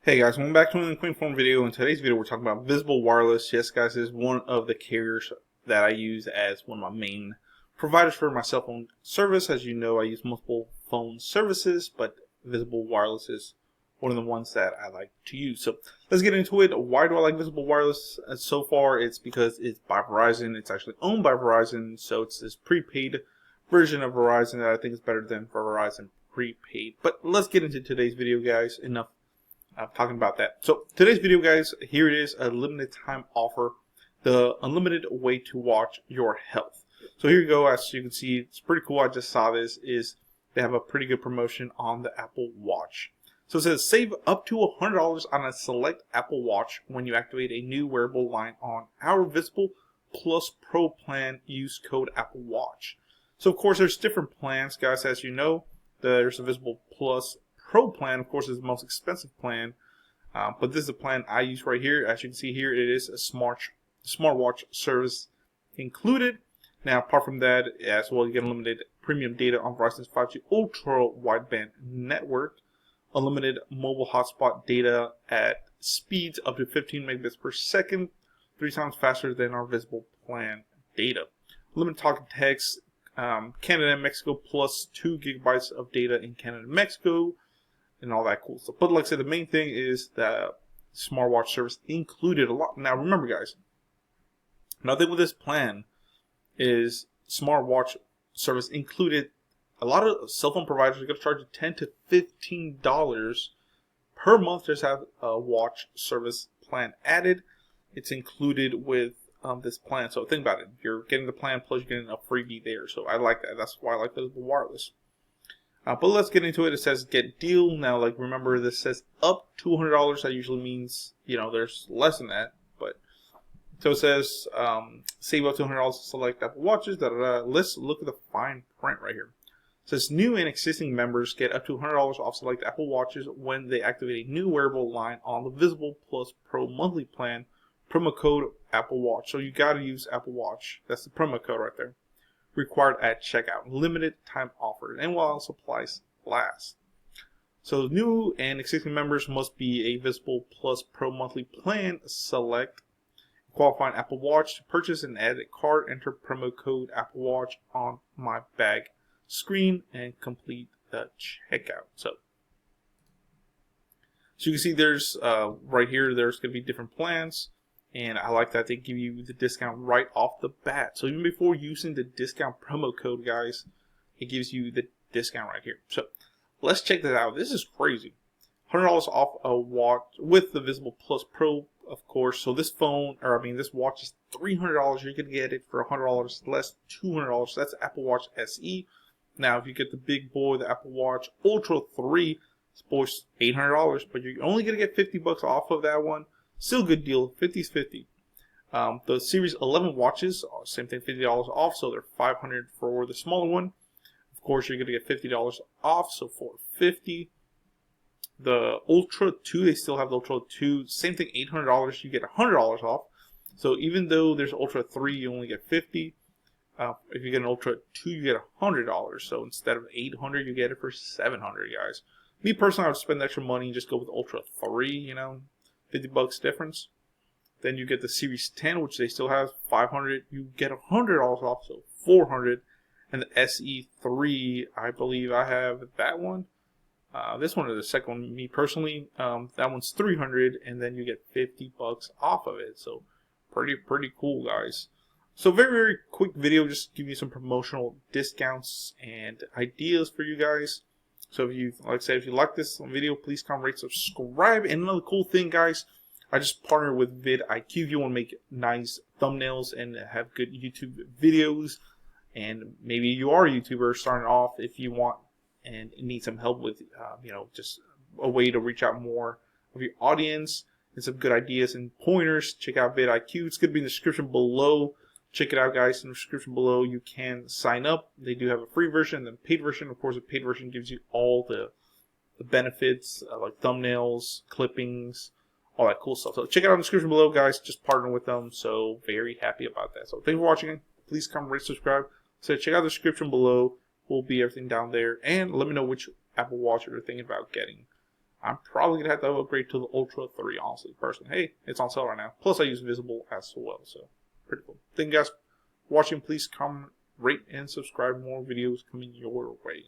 Hey guys, welcome back to another Queen Form video. In today's video, we're talking about Visible Wireless. Yes, guys, this is one of the carriers that I use as one of my main providers for my cell phone service. As you know, I use multiple phone services, but Visible Wireless is one of the ones that I like to use. So let's get into it. Why do I like Visible Wireless? So far, it's because it's by Verizon. It's actually owned by Verizon, so it's this prepaid version of Verizon that I think is better than Verizon prepaid. But let's get into today's video, guys. Enough talking about that. So today's video, guys, here it is, a limited time offer, the unlimited way to watch your health. So here you go. As you can see, it's pretty cool. I just saw this. Is they have a pretty good promotion on the Apple Watch. So it says save up to $100 on a select Apple Watch when you activate a new wearable line on our Visible Plus Pro plan. Use code Apple Watch. So of course there's different plans, guys. As you know, there's a Visible Plus Pro plan, of course, is the most expensive plan, but this is the plan I use right here. As you can see here, it is a smartwatch service included. Now, apart from that, as well, you get unlimited premium data on Verizon's 5G ultra wideband network, unlimited mobile hotspot data at speeds up to 15 megabits per second, 3 times faster than our Visible plan data. Limited talk and text, Canada and Mexico, plus 2 gigabytes of data in Canada and Mexico, and all that cool stuff. But like I said, the main thing is the smartwatch service included a lot. Now remember, guys, another thing with this plan is smartwatch service included. A lot of cell phone providers are going to charge you $10 to $15 per month to have a watch service plan added. It's included with this plan. So think about it. You're getting the plan plus you're getting a freebie there. So I like that. That's why I like Visible Wireless. But let's get into it. It says get deal. Now, like, remember, this says up to $100. That usually means, you know, there's less than that. But so it says save up to $100 to select Apple Watches. Let's look at the fine print right here. It says new and existing members get up to $100 off select Apple Watches when they activate a new wearable line on the Visible Plus Pro monthly plan. Promo code Apple Watch. So you got to use Apple Watch. That's the promo code right there. Required at checkout. Limited time offer, and while supplies last. So new and existing members must be a Visible Plus Pro monthly plan. Select qualifying Apple Watch to purchase and add a card. Enter promo code Apple Watch on my bag screen and complete the checkout. So you can see there's right here. There's going to be different plans. And I like that they give you the discount right off the bat. So even before using the discount promo code, guys, it gives you the discount right here. So let's check that out. This is crazy. $100 off a watch with the Visible Plus Pro, of course. So this this watch is $300. You're going to get it for $100 less, $200. That's Apple Watch SE. Now, if you get the big boy, the Apple Watch Ultra 3, this boy's $800, but you're only going to get $50 off of that one. Still good deal, 50's 50. The Series 11 watches, same thing, $50 off, so they're $500 for the smaller one. Of course, you're going to get $50 off, so $450. The Ultra 2, they still have the Ultra 2, same thing, $800, you get $100 off. So even though there's Ultra 3, you only get $50. If you get an Ultra 2, you get $100. So instead of $800, you get it for $700, guys. Me personally, I would spend extra money and just go with Ultra 3, you know. $50 difference. Then you get the Series 10, which they still have, $500. You get $100 off, so $400. And the SE3, I believe I have that one. This one is the second one, me personally. That one's $300, and then you get $50 off of it. So pretty cool, guys. So very quick video, just give you some promotional discounts and ideas for you guys. So if you, like I said, if you like this video, please comment, rate, subscribe. And another cool thing, guys, I just partnered with vidIQ. If you want to make nice thumbnails and have good YouTube videos, and maybe you are a YouTuber starting off, if you want and need some help with, just a way to reach out more of your audience and some good ideas and pointers, check out vidIQ. It's going to be in the description below. Check it out, guys. In the description below, you can sign up. They do have a free version and then paid version. Of course, the paid version gives you all the benefits, like thumbnails, clippings, all that cool stuff. So check it out in the description below, guys. Just partner with them. So very happy about that. So thank you for watching. Please comment, rate, subscribe. So check out the description below. Will be everything down there. And let me know which Apple Watch you're thinking about getting. I'm probably going to have to upgrade to the Ultra 3, honestly, personally. Hey, it's on sale right now. Plus, I use Visible as well, so pretty cool. Thank you guys for watching. Please comment, rate, and subscribe. More videos coming your way.